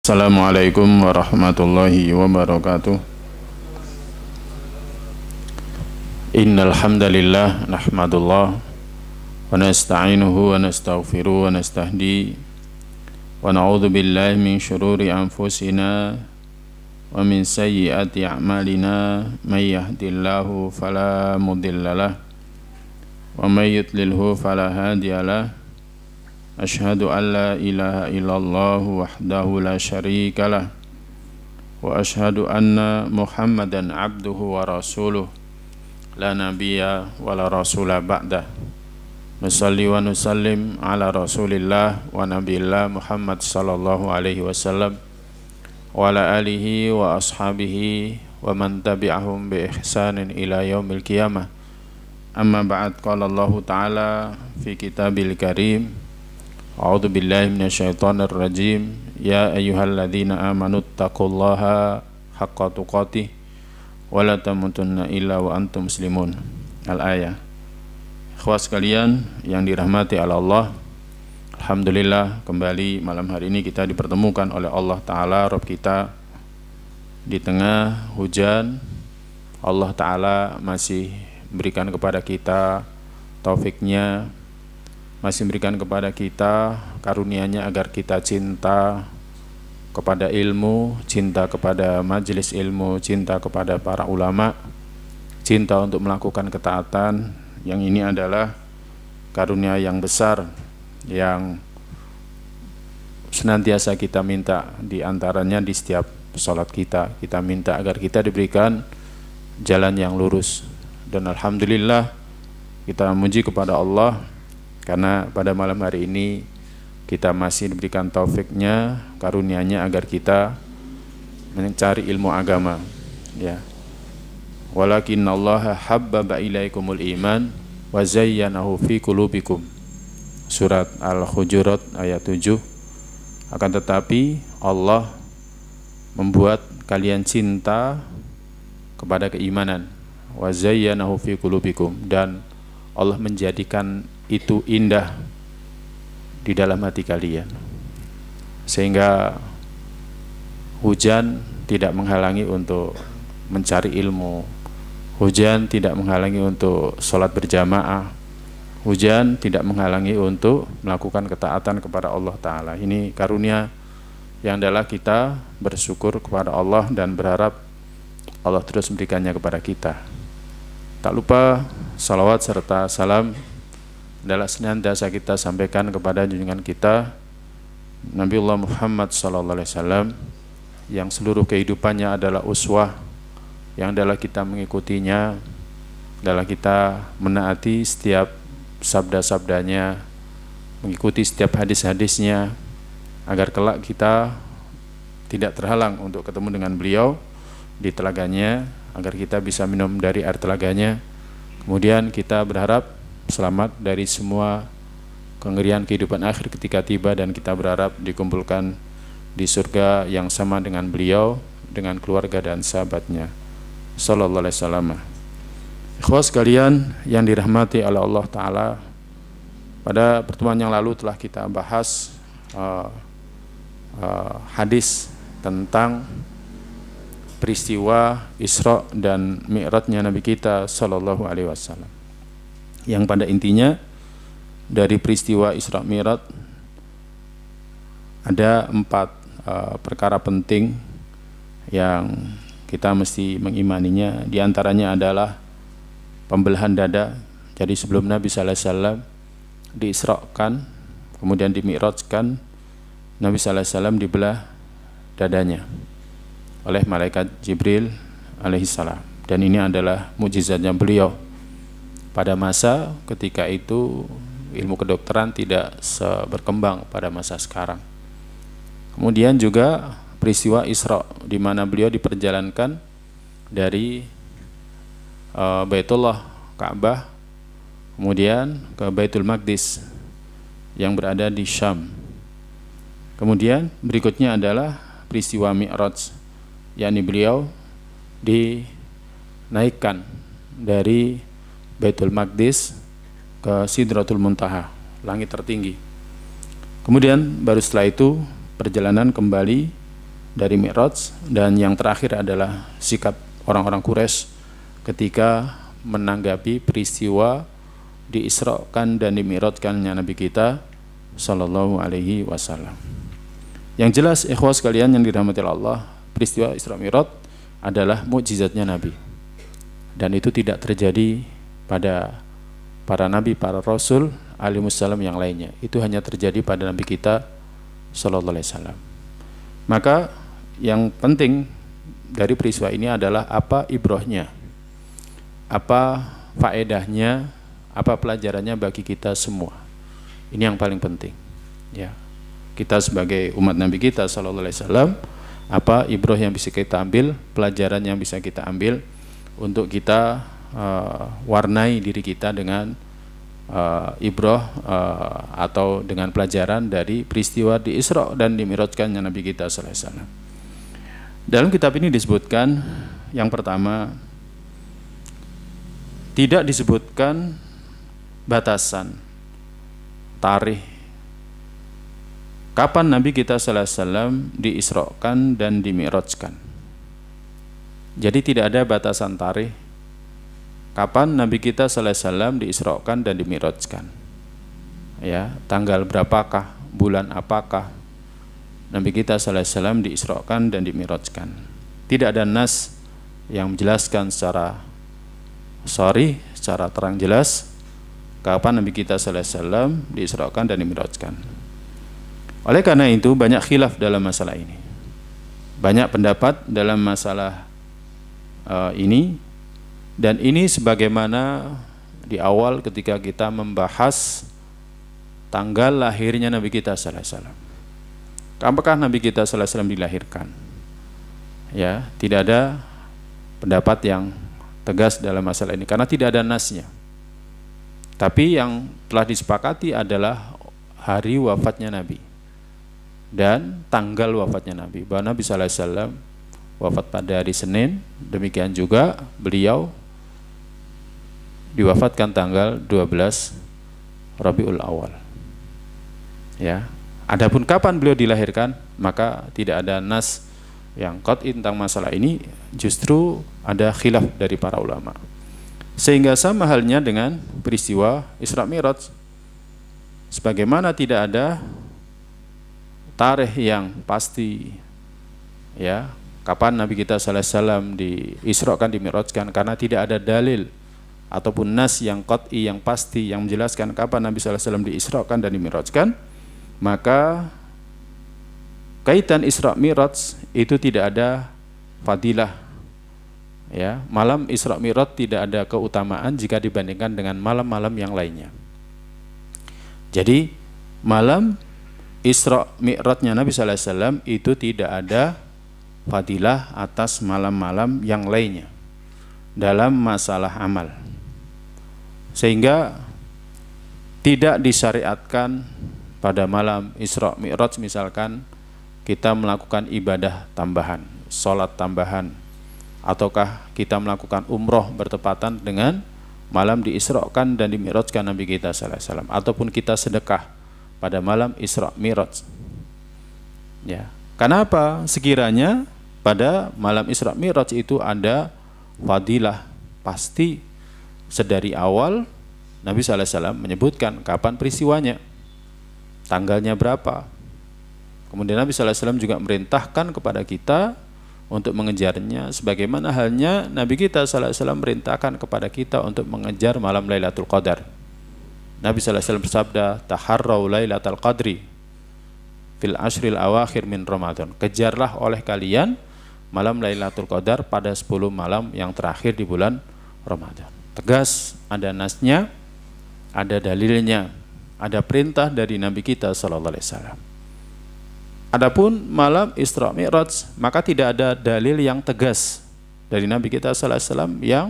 Assalamualaikum warahmatullahi wabarakatuh. Innal hamdalillah nahmadullah wa nasta'inuhu wa nastaghfiruh wa nastahdi wa na'udzu billahi min syururi anfusina wa min sayyiati a'malina may yahdihillahu fala mudhillalah wa may yudlilhu fala hadiyalah. Asyhadu an la ilaha illallah wahdahu la syarikalah wa asyhadu anna Muhammadan abduhu wa rasuluh la nabiyya wa la rasula ba'dah. Nusalli wa nusallim ala rasulillah wa nabiyillah Muhammad sallallahu alaihi wasallam wa ala alihi wa ashabihi wa man tabi'ahum bi ihsanin ila yaumil qiyamah. Amma ba'd, qala Allah ta'ala fi kitabil karim, a'udzu billahi minasyaitonir rajim, ya ayyuhalladzina amanu taqullaha haqqa tuqatih wa la tamutunna illa wa antum muslimun. Al-ayah. Ikhwas sekalian yang dirahmati oleh Allah, alhamdulillah kembali malam hari ini kita dipertemukan oleh Allah Ta'ala Rabb kita di tengah hujan. Allah Ta'ala masih berikan kepada kita taufiknya, masih berikan kepada kita karunia-Nya agar kita cinta kepada ilmu, cinta kepada majelis ilmu, cinta kepada para ulama, cinta untuk melakukan ketaatan. Yang ini adalah karunia yang besar yang senantiasa kita minta, di antaranya di setiap sholat kita. Kita minta agar kita diberikan jalan yang lurus. Dan alhamdulillah kita memuji kepada Allah karena pada malam hari ini kita masih diberikan taufiknya, karunia-Nya agar kita mencari ilmu agama, ya. Walakinallaha habbaba ilaikumul iman wa zayyanahu fi qulubikum. Surat Al-Hujurat ayat 7. Akan tetapi Allah membuat kalian cinta kepada keimanan, wa zayyanahu fi qulubikum, dan Allah menjadikan itu indah di dalam hati kalian, sehingga hujan tidak menghalangi untuk mencari ilmu, hujan tidak menghalangi untuk sholat berjamaah, hujan tidak menghalangi untuk melakukan ketaatan kepada Allah Ta'ala. Ini karunia yang adalah kita bersyukur kepada Allah dan berharap Allah terus memberikannya kepada kita. Tak lupa salawat serta salam adalah senantiasa kita sampaikan kepada junjungan kita Nabiullah Muhammad SAW, yang seluruh kehidupannya adalah uswah, yang adalah kita mengikutinya, adalah kita menaati setiap sabda-sabdanya, mengikuti setiap hadis-hadisnya, agar kelak kita tidak terhalang untuk ketemu dengan beliau di telaganya, agar kita bisa minum dari air telaganya. Kemudian kita berharap selamat dari semua kengerian kehidupan akhir ketika tiba, dan kita berharap dikumpulkan di surga yang sama dengan beliau, dengan keluarga dan sahabatnya sallallahu alaihi wasallam. Ikhwas sekalian yang dirahmati oleh Allah Ta'ala, pada pertemuan yang lalu telah kita bahas hadis tentang peristiwa Isra dan Mi'rajnya Nabi kita sallallahu alaihi wasallam, yang pada intinya dari peristiwa Isra Mi'raj ada 4 perkara penting yang kita mesti mengimaninya. Di antaranya adalah pembelahan dada. Jadi sebelum Nabi sallallahu alaihi wasallam diisrakan, kemudian dimi'rajkan, Nabi sallallahu alaihi wasallam dibelah dadanya oleh malaikat Jibril alaihissalam. Dan ini adalah mukjizatnya beliau. Pada masa ketika itu ilmu kedokteran tidak berkembang pada masa sekarang. Kemudian juga peristiwa Isra, di mana beliau diperjalankan dari Baitullah Ka'bah kemudian ke Baitul Maqdis yang berada di Syam. Kemudian berikutnya adalah peristiwa Mi'raj, yakni beliau dinaikkan dari Baitul Maqdis ke Sidratul Muntaha, langit tertinggi. Kemudian baru setelah itu perjalanan kembali dari Mi'raj, dan yang terakhir adalah sikap orang-orang Quraisy ketika menanggapi peristiwa diisrakan dan dimi'rajkannya Nabi kita sallallahu alaihi wasallam. Yang jelas ikhwas sekalian yang dirahmati Allah, peristiwa Isra Mi'raj adalah mukjizatnya Nabi. Dan itu tidak terjadi pada para nabi, para rasul alaihissalam yang lainnya. Itu hanya terjadi pada Nabi kita sallallahu alaihi wasallam. Maka yang penting dari peristiwa ini adalah apa ibrahnya, apa faedahnya, apa pelajarannya bagi kita semua. Ini yang paling penting. Ya, kita sebagai umat Nabi kita sallallahu alaihi wasallam, apa ibrah yang bisa kita ambil, pelajaran yang bisa kita ambil untuk kita warnai diri kita dengan ibrah atau dengan pelajaran dari peristiwa di Isra dan dimi'rajkannya Nabi kita sallallahu alaihi wasallam. Dalam kitab ini disebutkan yang pertama, tidak disebutkan batasan tarikh kapan Nabi kita sallallahu alaihi wasallam diisrakan dan dimi'rajkan. Jadi tidak ada batasan tarikh kapan Nabi kita sallallahu alaihi wasallam diisrakan dan dimi'rajkan. Ya, tanggal berapakah, bulan apakah Nabi kita sallallahu alaihi wasallam diisrakan dan dimi'rajkan. Tidak ada nas yang menjelaskan secara sharih, secara terang jelas kapan Nabi kita sallallahu alaihi wasallam diisrakan dan dimi'rajkan. Oleh karena itu banyak khilaf dalam masalah ini. Banyak pendapat dalam masalah ini, dan ini sebagaimana di awal ketika kita membahas tanggal lahirnya Nabi kita sallallahu alaihi wasallam. Apakah Nabi kita sallallahu alaihi wasallam dilahirkan? Ya, tidak ada pendapat yang tegas dalam masalah ini karena tidak ada nasnya. Tapi yang telah disepakati adalah hari wafatnya Nabi dan tanggal wafatnya Nabi. Bahwa Nabi sallallahu alaihi wasallam wafat pada hari Senin, demikian juga beliau diwafatkan tanggal 12 Rabiul Awal. Ya. Adapun kapan beliau dilahirkan, maka tidak ada nas yang qat'i tentang masalah ini, justru ada khilaf dari para ulama. Sehingga sama halnya dengan peristiwa Isra Mi'raj. Sebagaimana tidak ada tarikh yang pasti, ya, kapan Nabi kita sallallahu alaihi wasallam diisrakan, dimi'rajkan, karena tidak ada dalil ataupun nas yang qat'i, yang pasti, yang menjelaskan kapan Nabi sallallahu alaihi wasallam diisrakan dan dimi'rajkan, maka kaitan Isra Mi'raj itu tidak ada fadilah. Ya, malam Isra Mi'raj tidak ada keutamaan jika dibandingkan dengan malam-malam yang lainnya. Jadi malam Isra Mi'rajnya Nabi sallallahu alaihi wasallam itu tidak ada fadilah atas malam-malam yang lainnya dalam masalah amal. Sehingga tidak disyariatkan pada malam Isra Mi'raj misalkan kita melakukan ibadah tambahan, sholat tambahan, ataukah kita melakukan umroh bertepatan dengan malam diisrakan dan dimi'rajkan Nabi kita sallallahu alaihi wasallam, ataupun kita sedekah pada malam Isra Mi'raj. Ya. Kenapa? Sekiranya pada malam Isra Mi'raj itu ada fadilah pasti sedari awal Nabi sallallahu alaihi wasallam menyebutkan kapan peristiwanya, tanggalnya berapa. Kemudian Nabi sallallahu alaihi wasallam juga merintahkan kepada kita untuk mengejarnya, sebagaimana halnya Nabi kita sallallahu alaihi wasallam merintahkan kepada kita untuk mengejar malam Lailatul Qadar. Nabi sallallahu alaihi wasallam bersabda, "Taharrau Lailatul Qadri fil ashril awakhir min Ramadan." Kejarlah oleh kalian malam Lailatul Qadar pada 10 malam yang terakhir di bulan Ramadan. Tegas, ada nasnya, ada dalilnya, ada perintah dari Nabi kita sallallahu alaihi wasallam. Adapun malam Isra Mi'raj, maka tidak ada dalil yang tegas dari Nabi kita sallallahu alaihi wasallam yang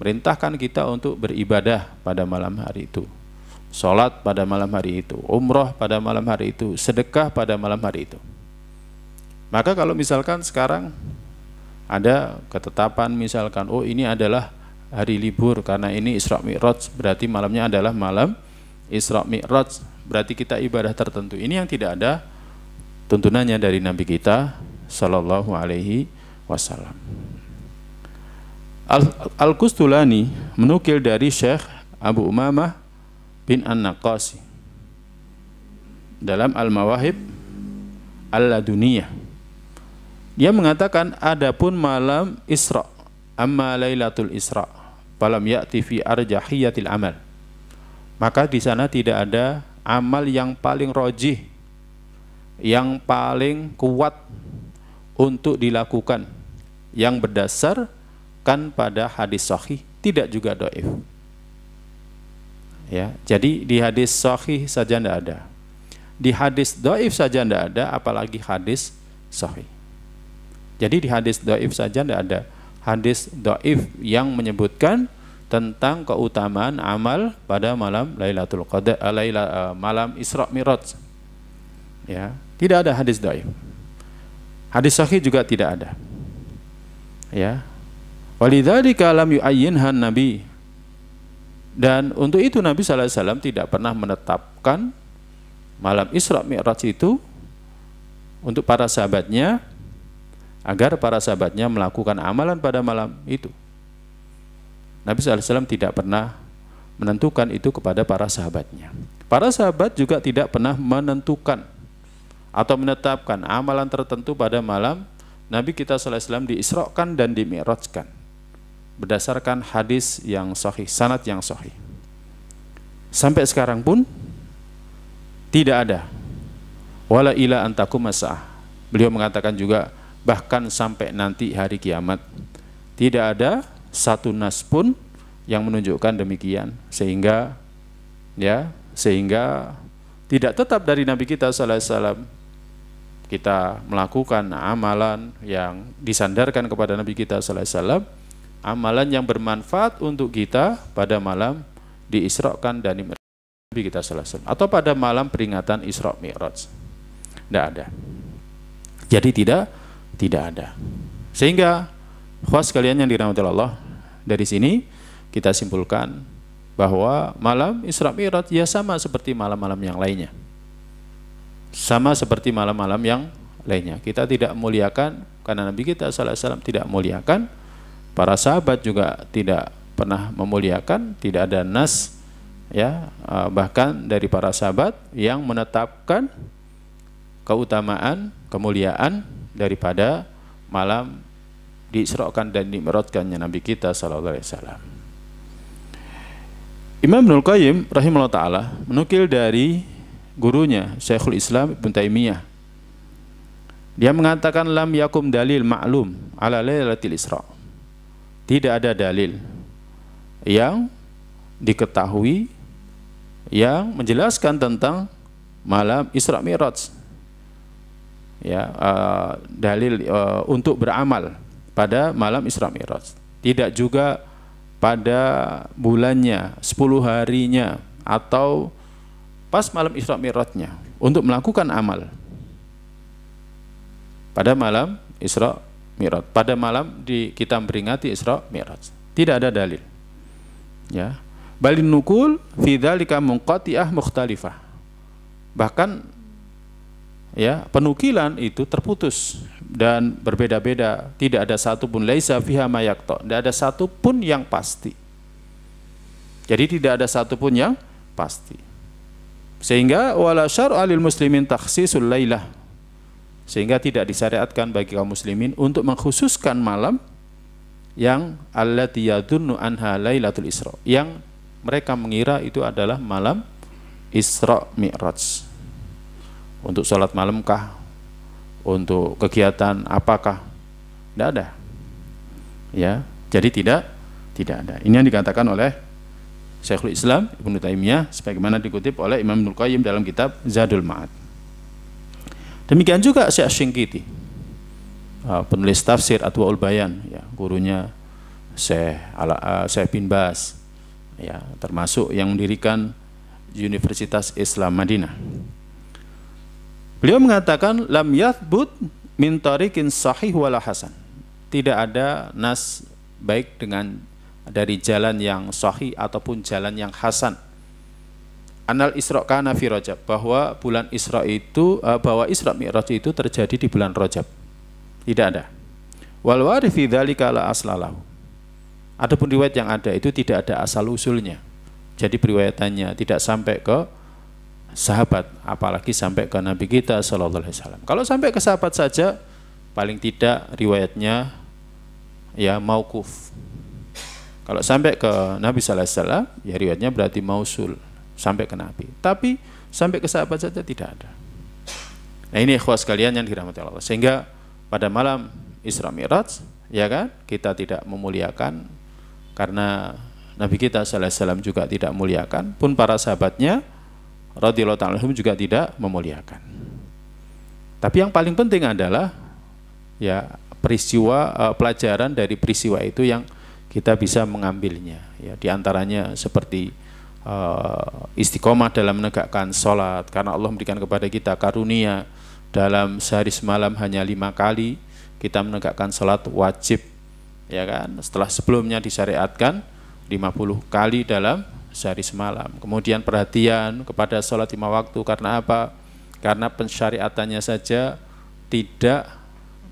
merintahkan kita untuk beribadah pada malam hari itu, sholat pada malam hari itu, umroh pada malam hari itu, sedekah pada malam hari itu. Maka kalau misalkan sekarang ada ketetapan misalkan, oh ini adalah hari libur karena ini Isra Mi'raj, berarti malamnya adalah malam Isra Mi'raj, berarti kita ibadah tertentu. Ini yang tidak ada tuntunannya dari Nabi kita Sallallahu Alaihi Wasallam. Al-Qustulani menukil dari Syekh Abu Umamah bin An-Naqasi dalam Al-Mawahib Al-Laduniyah. Dia mengatakan, adapun malam Isra, amma Lailatul Isra, falam ya'ti fi arjahiyatil amal. Maka di sana tidak ada amal yang paling rojih, yang paling kuat untuk dilakukan, yang berdasarkan pada hadis sahih, tidak juga dhaif. Ya, jadi di hadis sahih saja tidak ada, di hadis dhaif saja tidak ada, apalagi hadis sahih. Jadi di hadis dhaif saja tidak ada hadis dhaif yang menyebutkan tentang keutamaan amal pada malam Lailatul Qadar, malam Isra Mi'raj. Ya, tidak ada hadis dhaif. Hadis sahih juga tidak ada. Ya. Walidzalika lam yu'ayyinhan Nabi. Dan untuk itu Nabi sallallahu alaihi wasallam tidak pernah menetapkan malam Isra Mi'raj itu untuk para sahabatnya, agar para sahabatnya melakukan amalan pada malam itu. Nabi sallallahu alaihi wasallam tidak pernah menentukan itu kepada para sahabatnya. Para sahabat juga tidak pernah menentukan atau menetapkan amalan tertentu pada malam Nabi kita sallallahu alaihi wasallam diisrakan dan dimi'rajkan berdasarkan hadis yang sahih, sanad yang sahih. Sampai sekarang pun tidak ada. Wala ila antakum as-sa'ah. Beliau mengatakan juga, bahkan sampai nanti hari kiamat tidak ada satu nas pun yang menunjukkan demikian, sehingga tidak tetap dari Nabi kita sallallahu alaihi wasallam kita melakukan amalan yang disandarkan kepada Nabi kita sallallahu alaihi wasallam, amalan yang bermanfaat untuk kita pada malam diisrakan dan Nabi kita sallallahu alaihi wasallam, atau pada malam peringatan Isra Mi'raj. Tidak ada. Jadi tidak ada. Sehingga khas sekalian yang dirahmati Allah, dari sini kita simpulkan bahwa malam Isra Mi'raj ya sama seperti malam-malam yang lainnya. Sama seperti malam-malam yang lainnya. Kita tidak muliakan karena Nabi kita sallallahu alaihi wasallam tidak muliakan, para sahabat juga tidak pernah memuliakan, tidak ada nas bahkan dari para sahabat yang menetapkan keutamaan, kemuliaan daripada malam diisrakan dan dimi'rajkannya Nabi kita sallallahu alaihi wasallam. Imam Ibnul Qayyim rahimahullah ta'ala menukil dari gurunya Syekhul Islam Ibnu Taimiyah. Dia mengatakan, lam yakum dalil ma'lum ala lailatul Isra. Tidak ada dalil yang diketahui yang menjelaskan tentang malam Isra Mi'raj. Dalil untuk beramal pada malam Isra Mi'raj. Tidak juga pada bulannya, 10 harinya, atau pas malam Isra Mi'rajnya untuk melakukan amal pada malam Isra Mi'raj, pada malam kita memperingati Isra Mi'raj. Tidak ada dalil. Ya. Balin nukul fi dzalika munqati'ah mukhtalifah. Bahkan penukilan itu terputus dan berbeda-beda, tidak ada satu pun laisa fiha ma yaqta, tidak ada satu pun yang pasti. Jadi tidak ada satu pun yang pasti. Sehingga wala syar'a lil muslimin takhsisul lailah. Sehingga tidak disyariatkan bagi kaum muslimin untuk mengkhususkan malam yang allati yadunnu anha lailatul Isra, yang mereka mengira itu adalah malam Isra Mi'raj. Untuk sholat malamkah? Untuk kegiatan apakah? Tidak ada. Ya, jadi tidak ada. Ini yang dikatakan oleh Syekhul Islam Ibnu Taimiyah sebagaimana dikutip oleh Imam Ibnul Qayyim dalam kitab Zadul Ma'ad. Demikian juga Syekh Syinqiti, penulis tafsir Adwaul Bayan, gurunya Syekh bin Baz, termasuk yang mendirikan Universitas Islam Madinah. Beliau mengatakan, lam yathbut min tariqin sahih wala hasan. Tidak ada nas baik dari jalan yang sahih ataupun jalan yang hasan. Anal Isra kana fi Rajab, bahwa bulan Isra itu bahwa Isra Mi'raj itu terjadi di bulan Rajab. Tidak ada. Wal warith fi dzalika la aslalahu. Adapun riwayat yang ada itu tidak ada asal usulnya. Jadi periwayatannya tidak sampai ke sahabat, apalagi sampai ke Nabi kita sallallahu alaihi wasallam. Kalau sampai ke sahabat saja, paling tidak riwayatnya ya mauquf. Kalau sampai ke Nabi sallallahu alaihi wasallam, ya riwayatnya berarti mausul sampai ke Nabi. Tapi sampai ke sahabat saja tidak ada. Nah, ini ikhwas sekalian yang dirahmati Allah. Sehingga pada malam Isra Mi'raj, ya kan, kita tidak memuliakan karena Nabi kita sallallahu alaihi wasallam juga tidak memuliakan, pun para sahabatnya radhiyallahu ta'ala anhum juga tidak memuliakan. Tapi yang paling penting adalah ya peristiwa, pelajaran dari peristiwa itu yang kita bisa mengambilnya. Ya, di antaranya seperti istiqomah dalam menegakkan sholat, karena Allah memberikan kepada kita karunia dalam sehari semalam hanya 5 kali kita menegakkan sholat wajib, ya kan, setelah sebelumnya disyariatkan 50 kali dalam sehari semalam. Kemudian perhatian kepada sholat 5 waktu, karena apa? Karena pensyariatannya saja tidak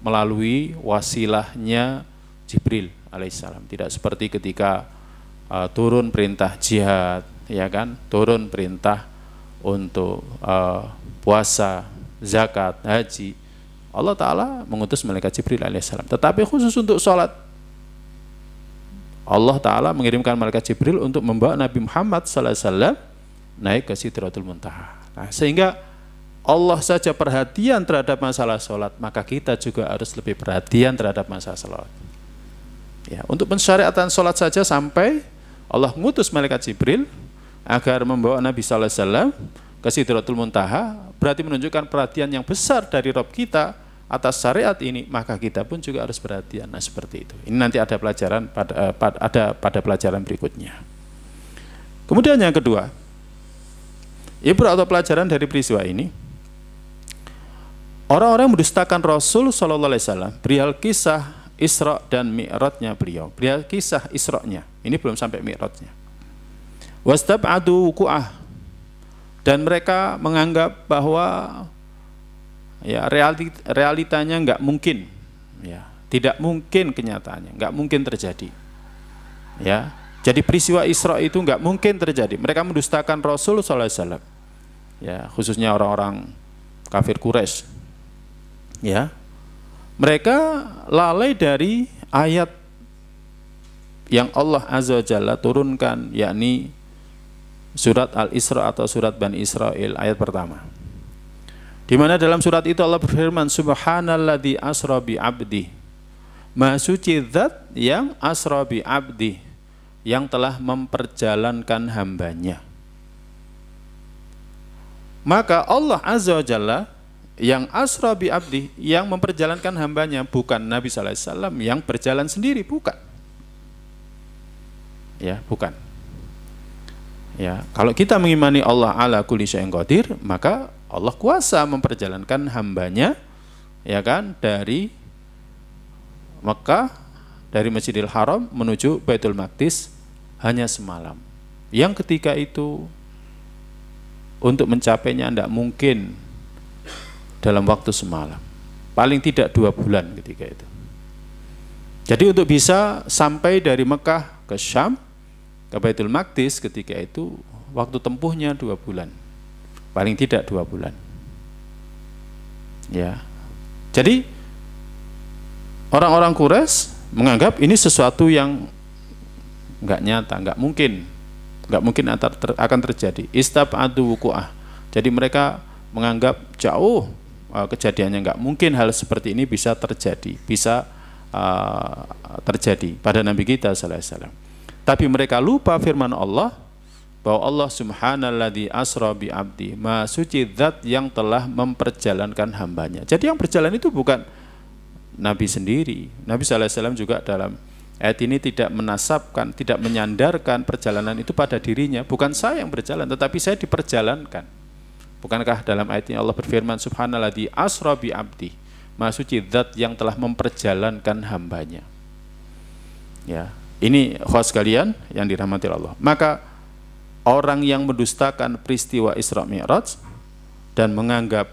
melalui wasilahnya Jibril alaihissalam, tidak seperti ketika turun perintah jihad, ya kan, turun perintah untuk puasa, zakat, haji, Allah Ta'ala mengutus malaikat Jibril alaihissalam. Tetapi khusus untuk sholat, Allah Ta'ala mengirimkan malaikat Jibril untuk membawa Nabi Muhammad SAW naik ke Sidratul Muntaha. Nah, sehingga Allah saja perhatian terhadap masalah sholat, maka kita juga harus lebih perhatian terhadap masalah sholat. Ya, untuk pensyariatan sholat saja sampai Allah mengutus malaikat Jibril agar membawa Nabi SAW ke Sidratul Muntaha, berarti menunjukkan perhatian yang besar dari Rabb kita atas syariat ini, maka kita pun juga harus perhatian. Nah, seperti itu. Ini nanti ada pelajaran pada pelajaran berikutnya. Kemudian yang kedua, ibrah atau pelajaran dari peristiwa ini, orang-orang mendustakan Rasul sallallahu alaihi wasallam perihal kisah Isra dan Mi'rajnya beliau. Perihal kisah Isra-nya. Ini belum sampai Mi'rajnya. Wastab'adu wuqu'ah, dan mereka menganggap bahwa ya realitanya nggak mungkin, ya tidak mungkin kenyataannya, nggak mungkin terjadi. Ya, jadi peristiwa Isra itu nggak mungkin terjadi. Mereka mendustakan Rasul sallallahu alaihi wasallam. Ya, khususnya orang-orang kafir Quraisy. Ya, mereka lalai dari ayat yang Allah Azza wa Jalla turunkan, yakni surat Al-Isra atau surat Bani Israil ayat pertama, di mana dalam surat itu Allah berfirman, Subhanalladzi asra bi abdi, Maha suci zat yang asra bi abdi, yang telah memperjalankan hambanya. Maka Allah Azza wa Jalla yang asra bi abdi, yang memperjalankan hambanya, bukan Nabi sallallahu alaihi wasallam yang berjalan sendiri, bukan. Ya, bukan. Ya, kalau kita mengimani Allah ala kulli syai'in qadir, maka Allah kuasa memperjalankan hambanya, ya kan, dari Mekah, dari Masjidil Haram menuju Baitul Maqdis hanya semalam. Yang ketika itu untuk mencapainya tidak mungkin dalam waktu semalam, paling tidak 2 bulan ketika itu. Jadi untuk bisa sampai dari Mekah ke Syam ke Baitul Maqdis ketika itu waktu tempuhnya 2 bulan, paling tidak 2 bulan. Ya, jadi orang-orang Quraisy menganggap ini sesuatu yang nggak nyata, nggak mungkin akan terjadi. Istab'adu wuqu'ah. Jadi mereka menganggap jauh kejadiannya, nggak mungkin hal seperti ini bisa terjadi, terjadi pada Nabi kita sallallahu alaihi wasallam. Tapi mereka lupa firman Allah bahwa Allah Subhanalladzi asra bi abdi, Maha suci zat yang telah memperjalankan hambanya. Jadi yang berjalan itu bukan Nabi sendiri. Nabi sallallahu alaihi wasallam juga dalam ayat ini tidak menasabkan, tidak menyandarkan perjalanan itu pada dirinya. Bukan saya yang berjalan, tetapi saya diperjalankan. Bukankah dalam ayat ini Allah berfirman, Subhanalladzi asra bi abdi, Maha suci zat yang telah memperjalankan hambanya. Ya, ini khas sekalian yang dirahmati Allah. Maka orang yang mendustakan peristiwa Isra Mi'raj dan menganggap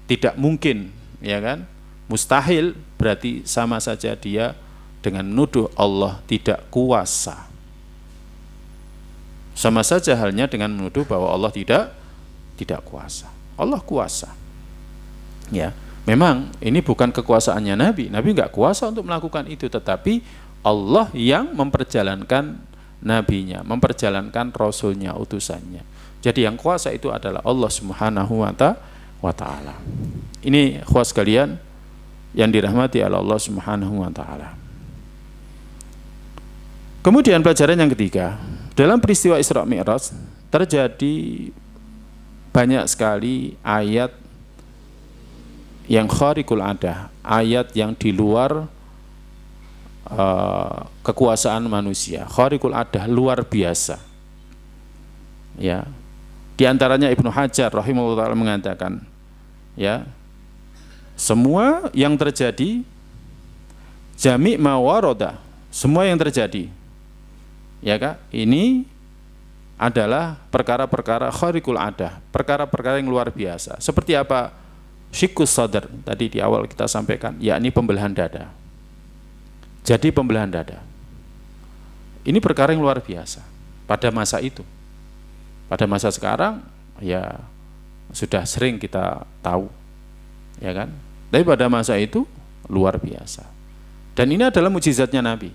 tidak mungkin, ya kan, mustahil berarti sama saja dia dengan menuduh Allah tidak kuasa. Sama saja halnya dengan menuduh bahwa Allah tidak kuasa. Allah kuasa. Ya, memang ini bukan kekuasaannya Nabi. Nabi nggak kuasa untuk melakukan itu, tetapi Allah yang memperjalankan nabinya, memperjalankan rasulnya, utusannya. Jadi yang kuasa itu adalah Allah Subhanahu wa ta'ala. Ini ikhwas sekalian yang dirahmati oleh Allah Subhanahu wa ta'ala. Kemudian pelajaran yang ketiga, dalam peristiwa Isra Mi'raj terjadi banyak sekali ayat yang khariqul adah, ayat yang di luar kekuasaan manusia, khariqul adah, luar biasa. Ya, di antaranya Ibnu Hajar rahimahullah ta'ala mengatakan, ya, semua yang terjadi, jami' ma warada, semua yang terjadi, ya Kak, ini adalah perkara-perkara khariqul adah, perkara-perkara yang luar biasa. Seperti apa? Syikus sadar, tadi di awal kita sampaikan, yakni pembelahan dada. Jadi pembelahan dada ini perkara yang luar biasa pada masa itu. Pada masa sekarang ya sudah sering kita tahu, ya kan? Tapi pada masa itu luar biasa. Dan ini adalah mukjizatnya Nabi.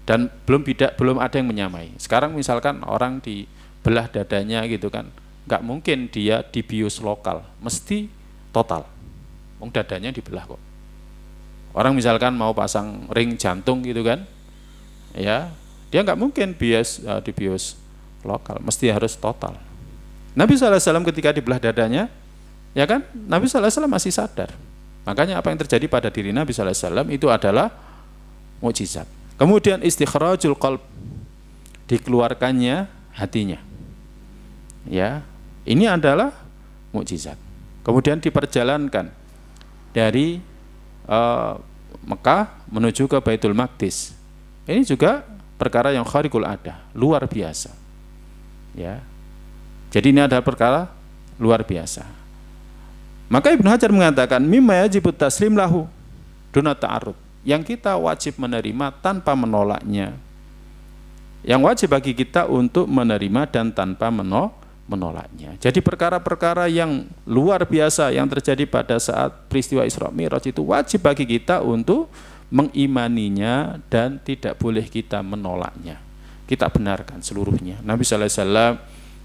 Dan belum ada yang menyamai. Sekarang misalkan orang dibelah dadanya gitu kan, nggak mungkin dia dibius lokal, mesti total. Wong dadanya dibelah kok. Orang misalkan mau pasang ring jantung gitu kan, ya dia nggak mungkin dibius lokal, mesti harus total. Nabi SAW ketika dibelah dadanya, ya kan, Nabi SAW masih sadar. Makanya apa yang terjadi pada diri Nabi SAW itu adalah mukjizat. Kemudian istikhrajul qalb, dikeluarkannya hatinya, ya, ini adalah mukjizat. Kemudian diperjalankan dari Mekah menuju ke Baitul Maqdis, ini juga perkara yang khariqul adah, luar biasa, ya. Jadi ini adalah perkara luar biasa. Maka Ibnu Hajar mengatakan mimma yajibut taslim lahu duna ta'arud, yang kita wajib menerima tanpa menolaknya, yang wajib bagi kita untuk menerima dan tanpa menolaknya. Jadi perkara-perkara yang luar biasa yang terjadi pada saat peristiwa Isra Mi'raj itu wajib bagi kita untuk mengimaninya dan tidak boleh kita menolaknya. Kita benarkan seluruhnya. Nabi SAW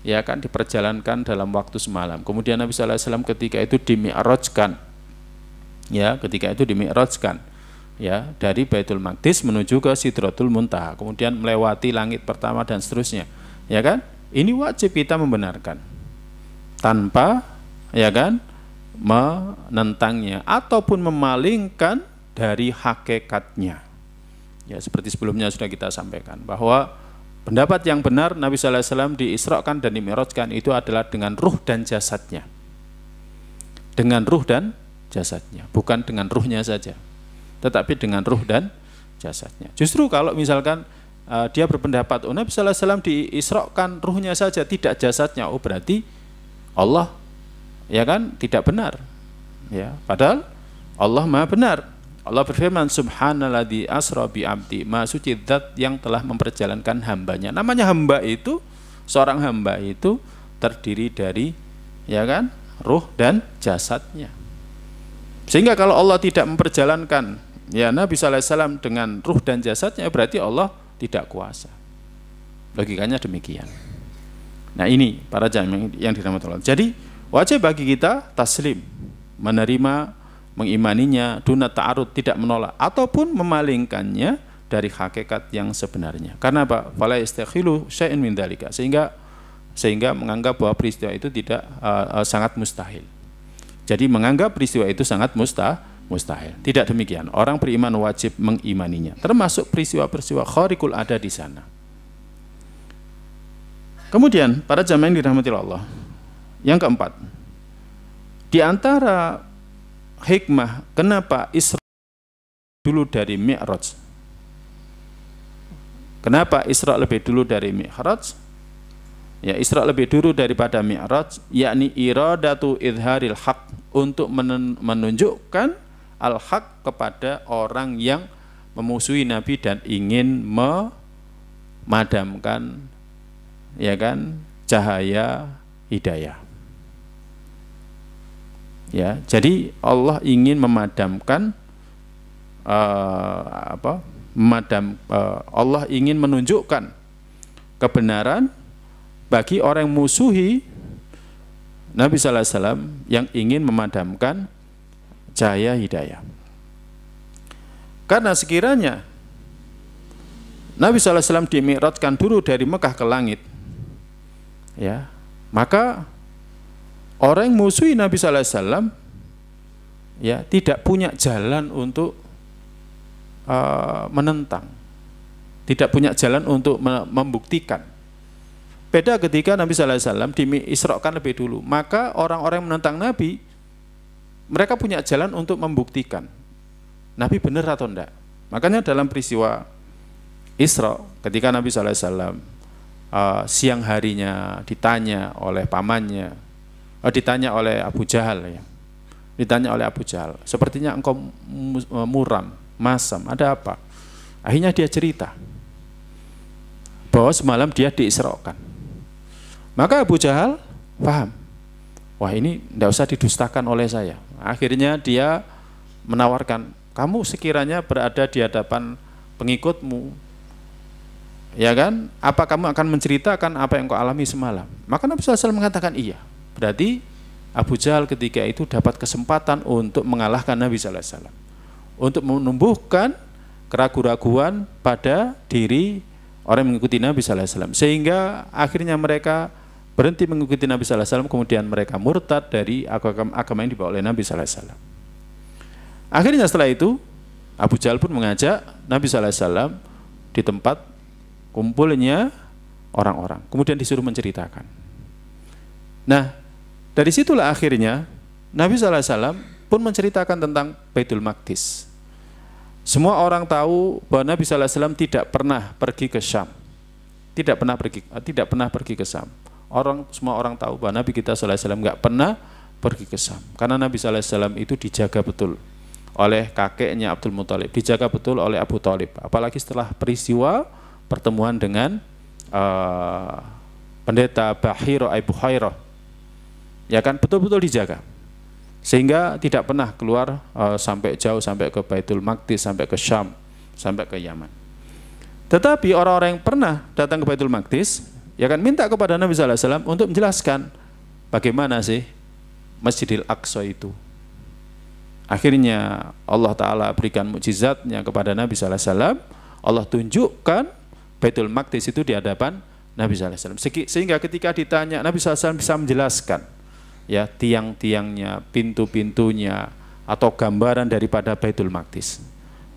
ya kan diperjalankan dalam waktu semalam. Kemudian Nabi SAW ketika itu dimi'rajkan, ya, ketika itu dimi'rajkan, ya, dari Baitul Maqdis menuju ke Sidratul Muntaha, kemudian melewati langit pertama dan seterusnya, ya kan? Ini wajib kita membenarkan tanpa, ya kan, menentangnya ataupun memalingkan dari hakikatnya. Ya, seperti sebelumnya sudah kita sampaikan bahwa pendapat yang benar Nabi sallallahu alaihi wasallam diisrakan dan dimi'rajkan itu adalah dengan ruh dan jasadnya. Dengan ruh dan jasadnya, bukan dengan ruhnya saja, tetapi dengan ruh dan jasadnya. Justru kalau misalkan dia berpendapat, oh Nabi sallallahu alaihi wasallam diisrakan ruhnya saja, tidak jasadnya, oh berarti Allah, ya kan, tidak benar. Ya, padahal Allah Maha benar. Allah berfirman, Subhanalladzi asra bi abdi, Maha suci zat yang telah memperjalankan hambanya. Namanya hamba itu, seorang hamba itu terdiri dari, ya kan, ruh dan jasadnya. Sehingga kalau Allah tidak memperjalankan, ya, Nabi sallallahu alaihi wasallam dengan ruh dan jasadnya, berarti Allah tidak kuasa. Logikanya demikian. Nah, ini para jamaah yang dirahmati Allah. Jadi wajib bagi kita taslim, menerima, mengimaninya, duna ta'arud, tidak menolak ataupun memalingkannya dari hakikat yang sebenarnya. Karena apa? Fala yastakhilu syai'un min dzalika, sehingga menganggap bahwa peristiwa itu tidak sangat mustahil. Jadi menganggap peristiwa itu sangat mustahil. Tidak demikian. Orang beriman wajib mengimaninya, termasuk peristiwa-peristiwa khariqul ada di sana. Kemudian para jamaah yang dirahmati Allah, yang keempat, di antara hikmah kenapa Isra dulu dari Mi'raj, kenapa Isra lebih dulu dari Mi'raj? Ya, Isra lebih dulu daripada Mi'raj, yakni iradatu idharil haq, untuk menunjukkan al-haq kepada orang yang memusuhi Nabi dan ingin memadamkan, ya kan, cahaya hidayah. Ya, jadi Allah ingin memadamkan Allah ingin menunjukkan kebenaran bagi orang yang musuhi Nabi sallallahu alaihi wasallam yang ingin memadamkan cahaya hidayah. Karena sekiranya Nabi sallallahu alaihi wasallam dimi'rajkan dulu dari Mekah ke langit, ya, maka orang yang musuhi Nabi sallallahu alaihi wasallam, ya, tidak punya jalan untuk menentang, tidak punya jalan untuk membuktikan. Beda ketika Nabi sallallahu alaihi wasallam diisrakan lebih dulu, maka orang-orang yang menentang Nabi, mereka punya jalan untuk membuktikan Nabi benar atau enggak. Makanya dalam peristiwa Isra, ketika Nabi sallallahu alaihi wasallam siang harinya ditanya oleh pamannya, ditanya oleh Abu Jahal, ya, ditanya oleh Abu Jahal, sepertinya engkau muram, masam, ada apa? Akhirnya dia cerita bahwa semalam dia diisrakan. Maka Abu Jahal paham, wah ini tidak usah didustakan oleh saya. Akhirnya dia menawarkan, kamu sekiranya berada di hadapan pengikutmu, ya kan, apa kamu akan menceritakan apa yang kau alami semalam? Maka Nabi SAW mengatakan iya. Berarti Abu Jahal ketika itu dapat kesempatan untuk mengalahkan Nabi SAW, untuk menumbuhkan keraguan-raguan pada diri orang yang mengikuti Nabi SAW, sehingga akhirnya mereka berhenti mengikuti Nabi SAW, kemudian mereka murtad dari agama yang dibawa oleh Nabi SAW. Akhirnya setelah itu Abu Jahal pun mengajak Nabi SAW di tempat kumpulnya orang-orang, kemudian disuruh menceritakan. Nah, dari situlah akhirnya Nabi SAW pun menceritakan tentang Baitul Maqdis. Semua orang tahu bahwa Nabi SAW tidak pernah pergi ke Syam, tidak pernah pergi ke Syam. Semua orang tahu bahwa Nabi kita SAW nggak pernah pergi ke Syam, karena Nabi SAW itu dijaga betul oleh kakeknya Abdul Muthalib, dijaga betul oleh Abu Thalib. Apalagi setelah peristiwa pertemuan dengan pendeta Bahira Abu Khairah, ya kan, betul-betul dijaga, sehingga tidak pernah keluar sampai jauh, sampai ke Baitul Maqdis, sampai ke Syam, sampai ke Yaman. Tetapi orang-orang yang pernah datang ke Baitul Maqdis, ya kan, minta kepada Nabi SAW untuk menjelaskan bagaimana sih Masjidil Aqsa itu. Akhirnya Allah Ta'ala berikan mukjizatnya kepada Nabi SAW. Allah tunjukkan Baitul Maqdis itu di hadapan Nabi SAW, sehingga ketika ditanya, Nabi SAW bisa menjelaskan, ya, tiang-tiangnya, pintu-pintunya, atau gambaran daripada Baitul Maqdis.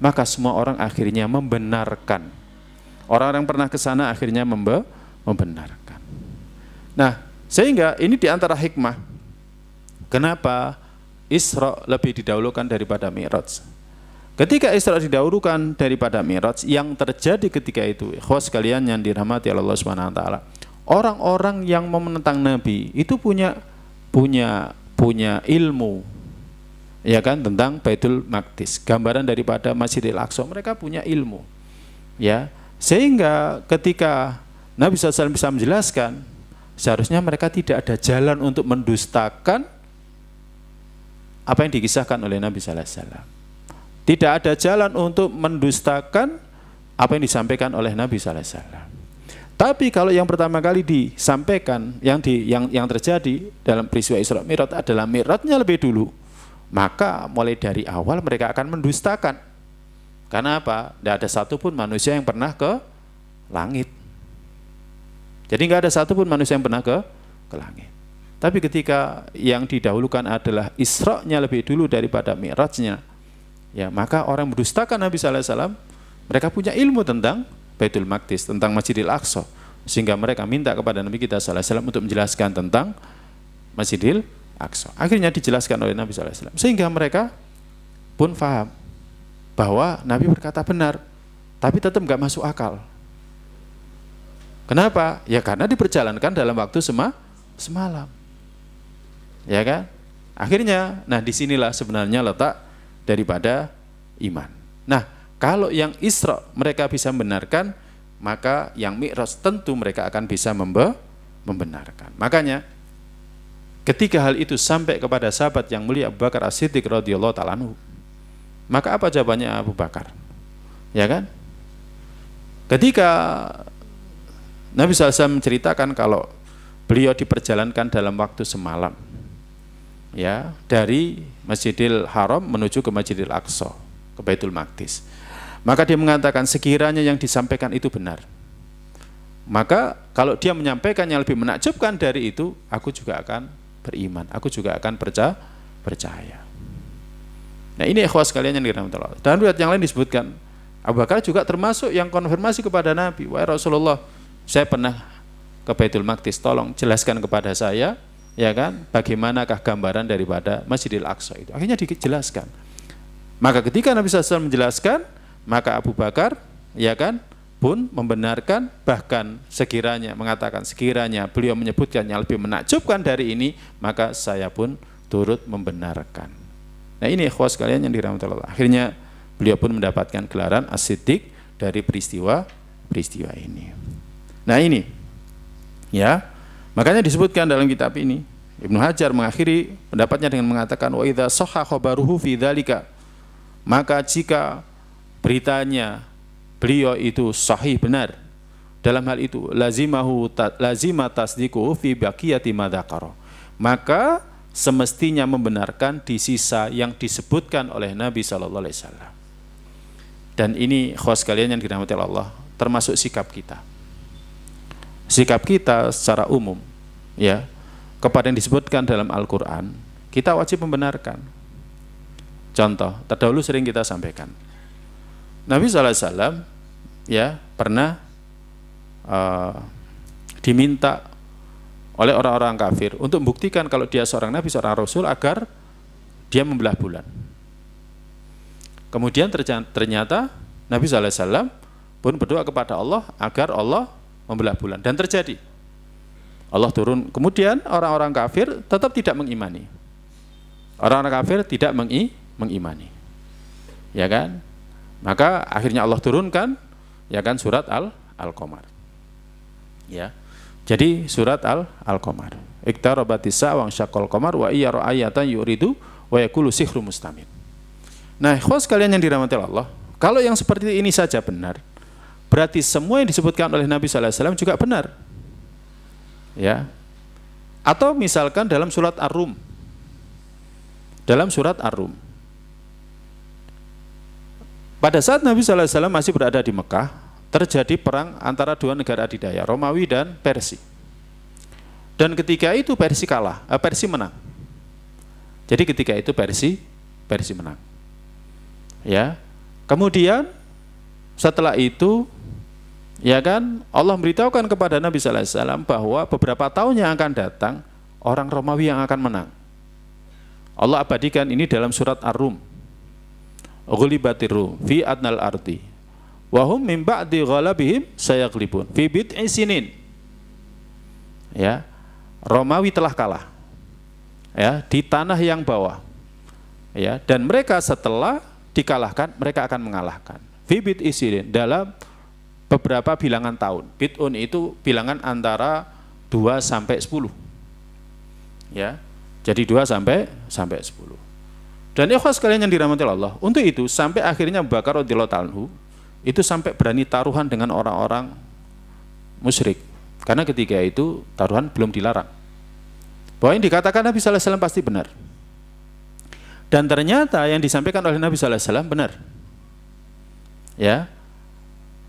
Maka semua orang akhirnya membenarkan. Orang-orang pernah ke sana akhirnya membenarkan. Nah, sehingga ini diantara hikmah kenapa Isra lebih didahulukan daripada Mi'raj. Ketika Isra didahulukan daripada Mi'raj, yang terjadi ketika itu, ikhwas sekalian yang dirahmati Allah Subhanahu wa taala, orang-orang yang mau menentang Nabi itu punya ilmu, ya kan, tentang Baitul Maqdis, gambaran daripada Masjidil Aqsa. Mereka punya ilmu, ya, sehingga ketika Nabi SAW bisa menjelaskan, seharusnya mereka tidak ada jalan untuk mendustakan apa yang dikisahkan oleh Nabi SAW. Tidak ada jalan untuk mendustakan apa yang disampaikan oleh Nabi SAW. Tapi kalau yang pertama kali disampaikan, yang terjadi dalam peristiwa Isra Mi'raj adalah Mi'rajnya lebih dulu, maka mulai dari awal mereka akan mendustakan. Karena apa? Tidak ada satupun manusia yang pernah ke langit. Jadi nggak ada satupun manusia yang pernah ke langit. Tapi ketika yang didahulukan adalah Isra-nya lebih dulu daripada Mi'rajnya, ya, maka orang mendustakan Nabi SAW, mereka punya ilmu tentang Baitul Maqdis, tentang Masjidil Aqsa, sehingga mereka minta kepada Nabi kita SAW untuk menjelaskan tentang Masjidil Aqsa. Akhirnya dijelaskan oleh Nabi SAW, sehingga mereka pun paham bahwa Nabi berkata benar, tapi tetap nggak masuk akal. Kenapa? Ya karena diperjalankan dalam waktu semalam, ya kan? Akhirnya, nah disinilah sebenarnya letak daripada iman. Nah, kalau yang Isra mereka bisa membenarkan, maka yang Mi'raj tentu mereka akan bisa membenarkan. Makanya ketika hal itu sampai kepada sahabat yang mulia Abu Bakar As-Siddiq radhiyallahu ta'ala anhu, maka apa jawabannya Abu Bakar? Ya kan? Ketika Nabi SAW menceritakan kalau beliau diperjalankan dalam waktu semalam, ya, dari Masjidil Haram menuju ke Masjidil Aqsa, ke Baitul Maqdis. Maka dia mengatakan sekiranya yang disampaikan itu benar, maka kalau dia menyampaikan yang lebih menakjubkan dari itu, aku juga akan beriman, aku juga akan percaya. Nah, ini ikhwas sekalian yang dirahmati Allah. Dan riwayat yang lain disebutkan Abu Bakar juga termasuk yang konfirmasi kepada Nabi, wahai Rasulullah, saya pernah ke Baitul Maqdis, tolong jelaskan kepada saya, ya kan, bagaimanakah gambaran daripada Masjidil Aqsa itu. Akhirnya dijelaskan. Maka ketika Nabi SAW menjelaskan, maka Abu Bakar, ya kan, pun membenarkan, bahkan sekiranya mengatakan sekiranya beliau menyebutkan yang lebih menakjubkan dari ini, maka saya pun turut membenarkan. Nah, ini ikhwas sekalian yang dirahmati Allah. Akhirnya beliau pun mendapatkan gelaran As-Siddiq dari peristiwa ini. Nah, ini ya, makanya disebutkan dalam kitab ini, Ibnu Hajar mengakhiri pendapatnya dengan mengatakan wa idza sahha khabaruhu fi dzalika, maka jika beritanya beliau itu sahih benar dalam hal itu, lazima tasdiquhu fi baqiyati ma dzakara, maka semestinya membenarkan di sisa yang disebutkan oleh Nabi sallallahu alaihi wasallam. Dan ini khos kalian yang dirahmati Allah, termasuk sikap kita. Sikap kita secara umum, ya, kepada yang disebutkan dalam Al-Quran, kita wajib membenarkan. Contoh, terdahulu sering kita sampaikan, Nabi SAW, ya, pernah diminta oleh orang-orang kafir untuk membuktikan kalau dia seorang Nabi, seorang Rasul, agar dia membelah bulan. Kemudian ternyata Nabi SAW pun berdoa kepada Allah agar Allah membelah bulan, dan terjadi. Allah turun. Kemudian orang-orang kafir tetap tidak mengimani. Orang-orang kafir tidak mengimani, ya kan? Maka akhirnya Allah turunkan, ya kan, surat Al-Qamar. Ya. Jadi surat Al-Qamar. Iqtarabatis sa'wa syaqqal qamar wa iyara ayatan yuridu wa yaqulu sihru mustamir. Nah, ikhwas sekalian yang dirahmati Allah, kalau yang seperti ini saja benar, berarti semua yang disebutkan oleh Nabi sallallahu alaihi wasallam juga benar. Ya. Atau misalkan dalam surat Ar-Rum. Dalam surat Ar-Rum. Pada saat Nabi sallallahu alaihi wasallam masih berada di Mekah, terjadi perang antara dua negara adidaya, Romawi dan Persia. Dan ketika itu Persia menang. Jadi ketika itu Persia menang. Ya. Kemudian setelah itu, ya kan, Allah memberitahukan kepada Nabi sallallahu alaihi wasallam bahwa beberapa tahun yang akan datang orang Romawi yang akan menang. Allah abadikan ini dalam surat Ar-Rum. Ghulibatir Rum fi adnal ardi wa hum min ba'di ghalabihim sayaghlibun fi bid'i sinin. Ya, Romawi telah kalah, ya, di tanah yang bawah, ya, dan mereka setelah dikalahkan mereka akan mengalahkan fi bid'i sinin, dalam beberapa bilangan tahun. Bid'un itu bilangan antara 2 sampai 10. Ya. Jadi 2 sampai 10. Dan ikhwas sekalian yang dirahmati Allah, untuk itu sampai akhirnya Abu Bakar radhiyallahu ta'ala anhu itu sampai berani taruhan dengan orang-orang musyrik. Karena ketika itu taruhan belum dilarang. Bahwa yang dikatakan Nabi sallallahu alaihi wasallam pasti benar. Dan ternyata yang disampaikan oleh Nabi sallallahu alaihi wasallam benar. Ya.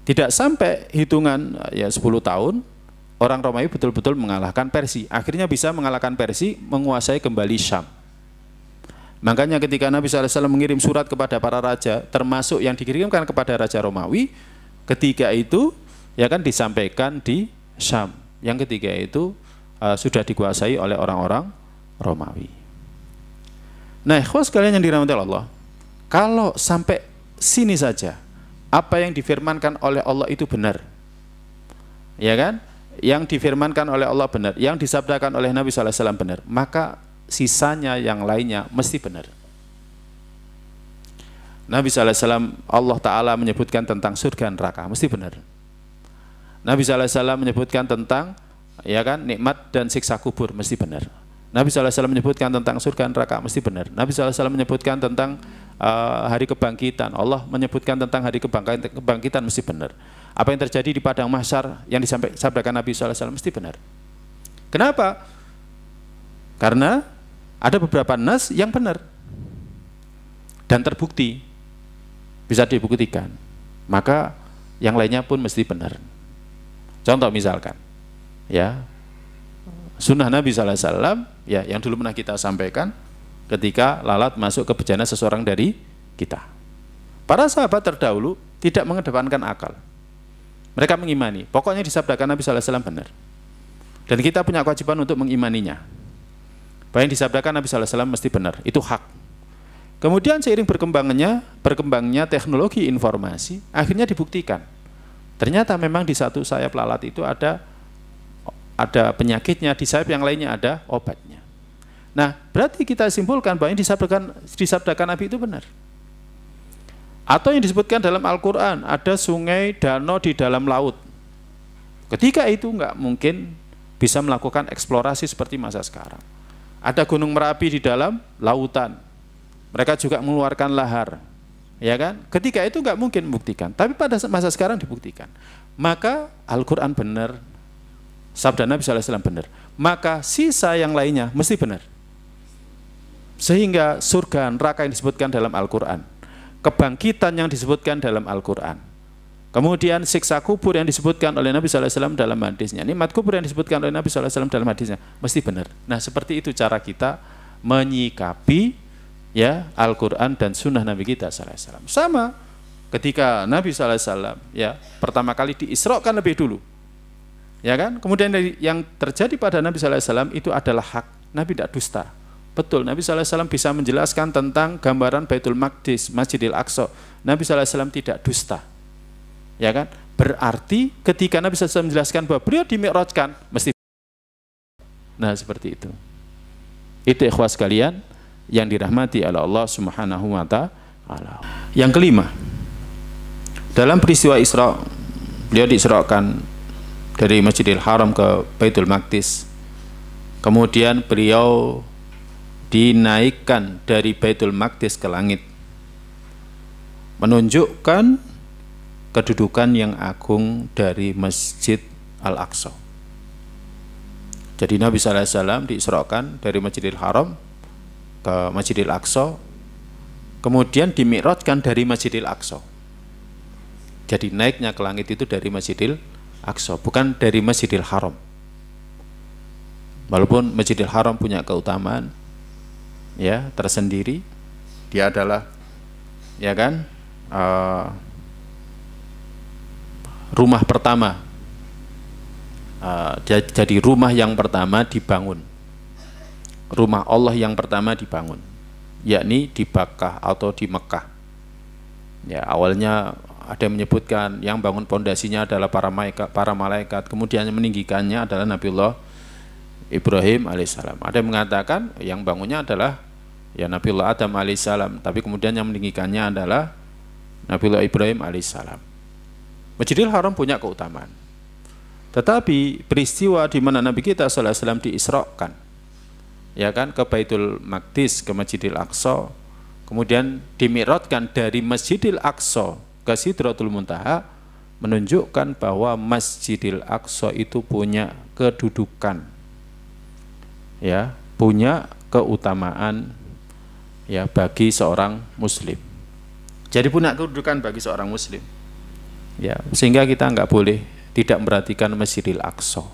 Tidak sampai hitungan, ya, 10 tahun orang Romawi betul-betul mengalahkan Persia. Akhirnya bisa mengalahkan Persia, menguasai kembali Syam. Makanya ketika Nabi SAW mengirim surat kepada para raja, termasuk yang dikirimkan kepada Raja Romawi, ketika itu, ya kan, disampaikan di Syam. Yang ketiga itu sudah dikuasai oleh orang-orang Romawi. Nah, ikhwas sekalian yang dirahmati Allah, kalau sampai sini saja apa yang difirmankan oleh Allah itu benar, ya kan? Yang difirmankan oleh Allah benar, yang disabdakan oleh Nabi SAW benar, maka sisanya yang lainnya mesti benar. Nabi SAW, Allah Ta'ala menyebutkan tentang surga dan neraka, mesti benar. Nabi SAW menyebutkan tentang ya kan nikmat dan siksa kubur, mesti benar. Nabi SAW menyebutkan tentang surga dan neraka, mesti benar. Nabi SAW menyebutkan tentang hari kebangkitan, Allah menyebutkan tentang hari kebangkitan, mesti benar. Apa yang terjadi di padang mahsyar yang disabdakan Nabi SAW mesti benar. Kenapa? Karena ada beberapa nas yang benar dan terbukti, bisa dibuktikan, maka yang lainnya pun mesti benar. Contoh misalkan, ya sunnah Nabi SAW, ya yang dulu pernah kita sampaikan, ketika lalat masuk ke bejana seseorang dari kita. Para sahabat terdahulu tidak mengedepankan akal. Mereka mengimani, pokoknya disabdakan Nabi SAW benar. Dan kita punya kewajiban untuk mengimaninya. Bahwa yang disabdakan Nabi SAW mesti benar, itu hak. Kemudian seiring berkembangnya teknologi informasi, akhirnya dibuktikan. Ternyata memang di satu sayap lalat itu ada penyakitnya, di sayap yang lainnya ada obatnya. Nah, berarti kita simpulkan bahwa yang disabdakan Nabi itu benar. Atau yang disebutkan dalam Al-Quran, ada sungai, danau di dalam laut. Ketika itu nggak mungkin bisa melakukan eksplorasi seperti masa sekarang. Ada gunung Merapi di dalam lautan. Mereka juga mengeluarkan lahar, ya kan? Ketika itu nggak mungkin membuktikan, tapi pada masa sekarang dibuktikan. Maka Al-Quran benar, sabda Nabi SAW benar. Maka sisa yang lainnya mesti benar. Sehingga surga, neraka yang disebutkan dalam Al-Quran, kebangkitan yang disebutkan dalam Al-Quran, kemudian siksa kubur yang disebutkan oleh Nabi SAW dalam hadisnya, nikmat kubur yang disebutkan oleh Nabi SAW dalam hadisnya, mesti benar. Nah, seperti itu cara kita menyikapi ya Al-Quran dan sunnah Nabi kita SAW. Sama ketika Nabi SAW ya pertama kali diisrokan lebih dulu, ya kan, kemudian yang terjadi pada Nabi SAW itu adalah hak. Nabi tidak dusta. Betul, Nabi SAW bisa menjelaskan tentang gambaran Baitul Maqdis, Masjidil Aqsa. Nabi SAW tidak dusta, ya kan. Berarti ketika Nabi SAW menjelaskan bahwa beliau dimi'rajkan, mesti. Nah, seperti itu. Itu ikhwah sekalian yang dirahmati oleh Allah Subhanahu wa ta'ala. Yang kelima, dalam peristiwa Isra, beliau diisrakan dari Masjidil Haram ke Baitul Maqdis. Kemudian beliau dinaikkan dari Baitul Maqdis ke langit, menunjukkan kedudukan yang agung dari Masjid Al-Aqsa. Jadi Nabi SAW diisrakan dari Masjidil Haram ke Masjidil Aqsa, kemudian dimi'rajkan dari Masjidil Aqsa. Jadi naiknya ke langit itu dari Masjidil Aqsa, bukan dari Masjidil Haram. Walaupun Masjidil Haram punya keutamaan ya tersendiri, dia adalah ya kan rumah pertama, jadi rumah yang pertama dibangun. Rumah Allah yang pertama dibangun, yakni di Bakkah atau di Mekah. Ya, awalnya ada yang menyebutkan yang bangun pondasinya adalah para malaikat, kemudian yang meninggikannya adalah Nabiullah Ibrahim alaihissalam. Ada yang mengatakan yang bangunnya adalah ya Nabiullah Adam alaihissalam, tapi kemudian yang meninggikannya adalah Nabiullah Ibrahim alaihissalam. Masjidil Haram punya keutamaan. Tetapi peristiwa di mana Nabi kita sallallahu alaihi wasallam diisrakan, ya kan, ke Baitul Maqdis, ke Masjidil Aqsa, kemudian dimi'rajkan dari Masjidil Aqsa ke Sidratul Muntaha, menunjukkan bahwa Masjidil Aqsa itu punya kedudukan, ya, punya keutamaan ya bagi seorang muslim. Jadi punya kedudukan bagi seorang muslim. Ya, sehingga kita nggak boleh tidak memperhatikan Masjidil Aqsa.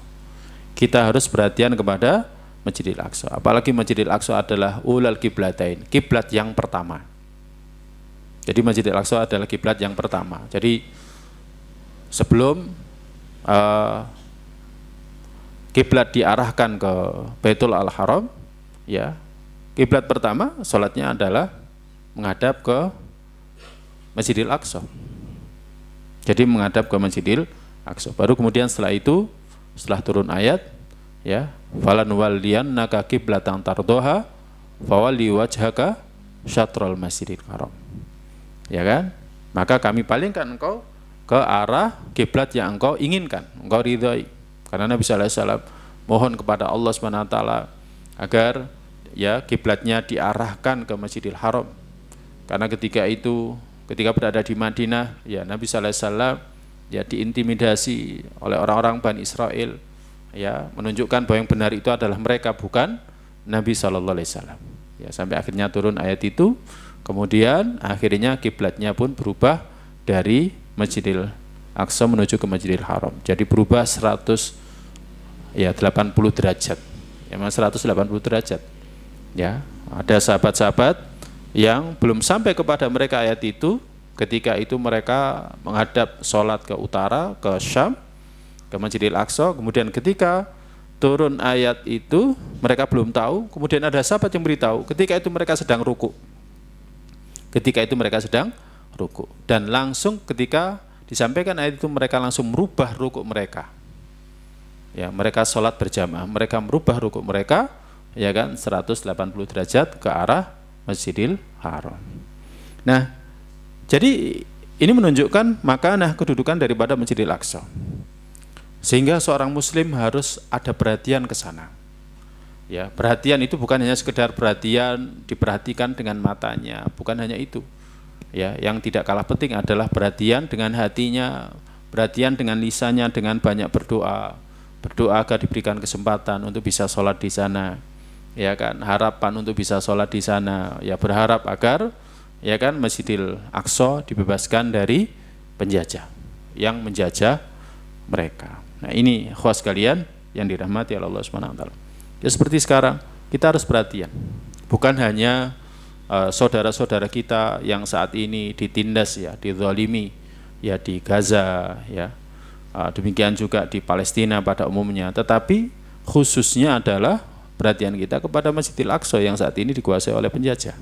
Kita harus perhatian kepada Masjidil Aqsa. Apalagi Masjidil Aqsa adalah ulal kiblatain, kiblat yang pertama. Jadi Masjidil Aqsa adalah kiblat yang pertama. Jadi sebelum kiblat diarahkan ke Baitul Al-Haram, ya, kiblat pertama sholatnya adalah menghadap ke Masjidil Aqsa. Jadi menghadap ke Masjidil Aqsa. Baru kemudian setelah itu, setelah turun ayat, ya, falan walliyannaka qiblatan tardoha fawalli wajhaka syatrul Masjidil Haram. ya kan? Maka kami palingkan engkau ke arah kiblat yang engkau inginkan, engkau ridhoi. Karena Nabi sallallahu alaihi wasallam mohon kepada Allah Subhanahu wa taala agar ya kiblatnya diarahkan ke Masjidil Haram. Karena ketika berada di Madinah, ya Nabi sallallahu alaihi wasallam ya diintimidasi oleh orang-orang Bani Israel, ya menunjukkan bahwa yang benar itu adalah mereka, bukan Nabi sallallahu alaihi wasallam. Ya sampai akhirnya turun ayat itu, kemudian akhirnya kiblatnya pun berubah dari Masjidil Aqsa menuju ke Masjidil Haram. Jadi berubah 180 derajat. Memang 180 derajat. Ya, ada sahabat-sahabat yang belum sampai kepada mereka ayat itu, ketika itu mereka menghadap sholat ke utara, ke Syam, ke Masjidil Aqsa. Kemudian ketika turun ayat itu, mereka belum tahu. Kemudian ada sahabat yang beritahu, ketika itu mereka sedang ruku. Ketika itu mereka sedang ruku. Dan langsung ketika disampaikan ayat itu, mereka langsung merubah ruku mereka. Ya, mereka sholat berjamaah, mereka merubah ruku mereka, ya kan, 180 derajat ke arah Masjidil Haram. Nah, jadi ini menunjukkan makanah kedudukan daripada Masjidil Aqsa. Sehingga seorang muslim harus ada perhatian ke sana. Ya, perhatian itu bukan hanya sekedar perhatian diperhatikan dengan matanya, bukan hanya itu. Ya, yang tidak kalah penting adalah perhatian dengan hatinya, perhatian dengan lisannya, dengan banyak berdoa. Berdoa agar diberikan kesempatan untuk bisa sholat di sana. Ya kan, harapan untuk bisa sholat di sana. Ya, berharap agar ya kan Masjidil Aqsa dibebaskan dari penjajah yang menjajah mereka. Nah, ini khas kalian yang dirahmati oleh Allah Subhanahu wa taala. Ya seperti sekarang, kita harus perhatian. Bukan hanya saudara-saudara kita yang saat ini ditindas, ya, dizalimi, ya di Gaza, ya. Demikian juga di Palestina pada umumnya, tetapi khususnya adalah perhatian kita kepada Masjidil Aqsa yang saat ini dikuasai oleh penjajah.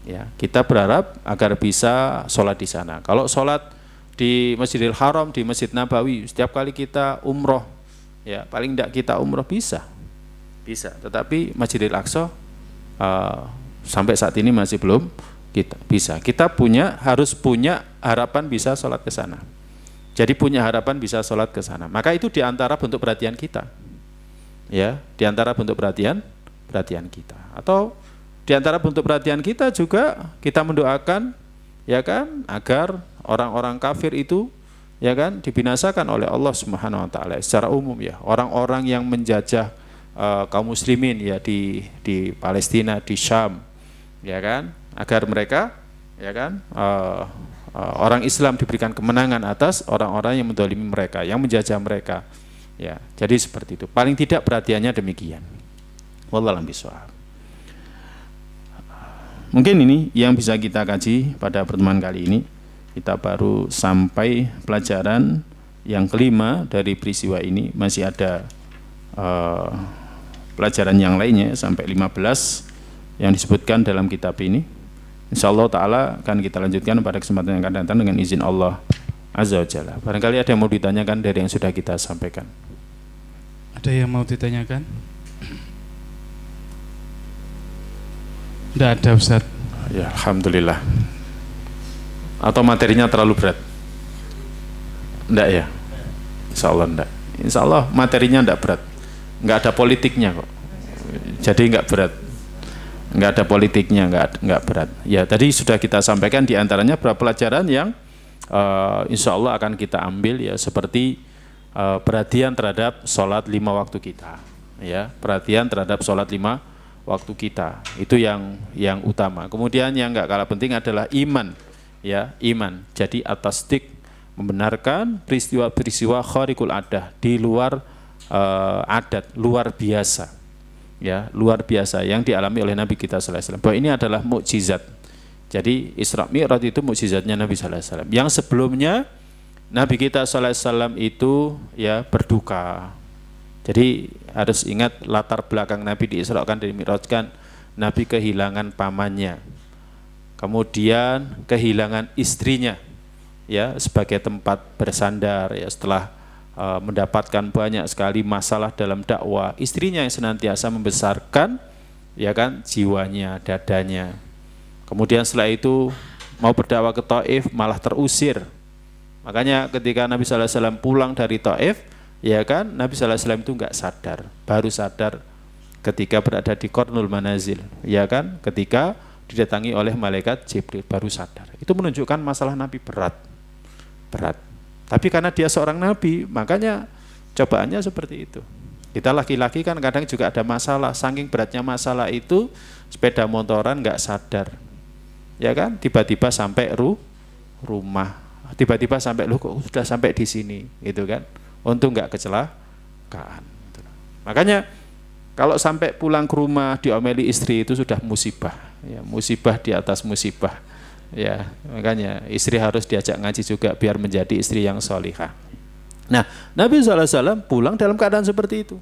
Ya, kita berharap agar bisa sholat di sana. Kalau sholat di Masjidil Haram, di Masjid Nabawi, setiap kali kita umroh, ya paling tidak kita umroh bisa, tetapi Masjidil Aqsa sampai saat ini masih belum kita bisa. Kita harus punya harapan bisa sholat ke sana. Jadi punya harapan bisa sholat ke sana. Maka itu diantara bentuk perhatian kita, ya, diantara bentuk perhatian kita. Atau diantara bentuk perhatian kita juga kita mendoakan, ya kan, agar orang-orang kafir itu, ya kan, dibinasakan oleh Allah Subhanahu wa taala secara umum, ya. Orang-orang yang menjajah kaum muslimin, ya, di Palestina, di Syam, ya kan, agar mereka, ya kan, orang Islam diberikan kemenangan atas orang-orang yang mendolimi mereka, yang menjajah mereka. Ya, jadi seperti itu. Paling tidak perhatiannya demikian. Wallahu a'lam bishawab. Mungkin ini yang bisa kita kaji pada pertemuan kali ini. Kita baru sampai pelajaran yang kelima dari peristiwa ini. Masih ada pelajaran yang lainnya sampai 15 yang disebutkan dalam kitab ini. InsyaAllah ta'ala akan kita lanjutkan pada kesempatan yang akan datang dengan izin Allah Azza wa Jalla. Barangkali ada yang mau ditanyakan dari yang sudah kita sampaikan. Ada yang mau ditanyakan? Tidak ada, Ustaz. Ya, alhamdulillah. Atau materinya terlalu berat? Enggak, ya? InsyaAllah enggak. InsyaAllah materinya enggak berat. Enggak ada politiknya kok. Jadi enggak berat. Enggak ada politiknya, enggak berat. Ya, tadi sudah kita sampaikan diantaranya beberapa pelajaran yang insya Allah akan kita ambil, ya, seperti perhatian terhadap sholat 5 waktu kita, ya, perhatian terhadap sholat 5 waktu kita, itu yang utama. Kemudian yang enggak kalah penting adalah iman, ya, iman. Jadi at-tasdiq, membenarkan peristiwa-peristiwa khariqul adah, di luar adat, luar biasa. Ya, luar biasa yang dialami oleh Nabi kita sallallahu alaihi wasallam. Bahwa ini adalah mukjizat. Jadi Isra Mi'raj itu mukjizatnya Nabi sallallahu alaihi wasallam. Yang sebelumnya Nabi kita sallallahu alaihi wasallam itu, ya, berduka. Jadi harus ingat latar belakang Nabi diisrakan dan dimi'rajkan. Nabi kehilangan pamannya. Kemudian kehilangan istrinya, ya, sebagai tempat bersandar, ya, setelah mendapatkan banyak sekali masalah dalam dakwah. Istrinya yang senantiasa membesarkan, ya kan, jiwanya, dadanya. Kemudian setelah itu mau berdakwah ke Taif malah terusir. Makanya ketika Nabi sallallahu alaihi wasallam pulang dari Taif, ya kan, Nabi sallallahu alaihi wasallam itu enggak sadar, baru sadar ketika berada di Qarnul Manazil, ya kan, ketika didatangi oleh malaikat Jibril baru sadar. Itu menunjukkan masalah Nabi berat. Tapi karena dia seorang Nabi, makanya cobaannya seperti itu. Kita laki-laki kan kadang juga ada masalah, saking beratnya masalah itu sepeda motoran nggak sadar, ya kan, tiba-tiba sampai rumah, tiba-tiba sampai lu kok sudah sampai di sini, gitu kan, untung nggak kecelakaan. Makanya kalau sampai pulang ke rumah diomeli istri itu sudah musibah, ya, musibah di atas musibah, ya. Makanya istri harus diajak ngaji juga biar menjadi istri yang solihah. Nah, Nabi SAW pulang dalam keadaan seperti itu.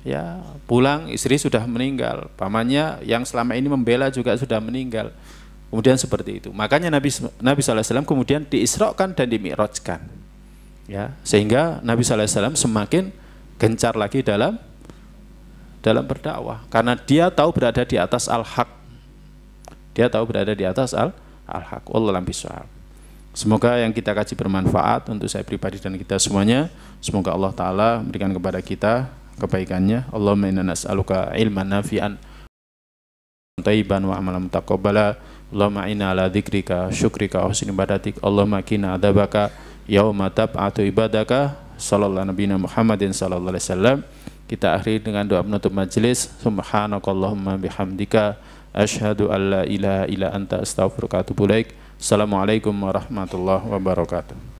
Ya, pulang istri sudah meninggal, pamannya yang selama ini membela juga sudah meninggal. Kemudian seperti itu. Makanya Nabi SAW kemudian diisrokan dan dimi'rajkan. Ya, sehingga Nabi SAW semakin gencar lagi dalam berdakwah karena dia tahu berada di atas al-haq. Dia tahu berada di atas al-haq. Wallahu a'lam bishawab. Semoga yang kita kaji bermanfaat untuk saya pribadi dan kita semuanya. Semoga Allah Ta'ala memberikan kepada kita kebaikannya. Allahumma inna nas'aluka ilman nafi'an thayyiban wa amalan mutaqabbala. Allahumma inna ala dzikrika syukrika wa husni ibadatik. Allahumma qina adzabaka yauma tab'atu ibadaka. Sallallahu nabiyina Muhammadin sallallahu alaihi wasallam. Kita akhiri dengan doa penutup majelis. Subhanakallahumma bihamdika asyhadu an la ilaha illa anta astaghfiruka wa atubu ilaik. Assalamualaikum warahmatullahi wabarakatuh.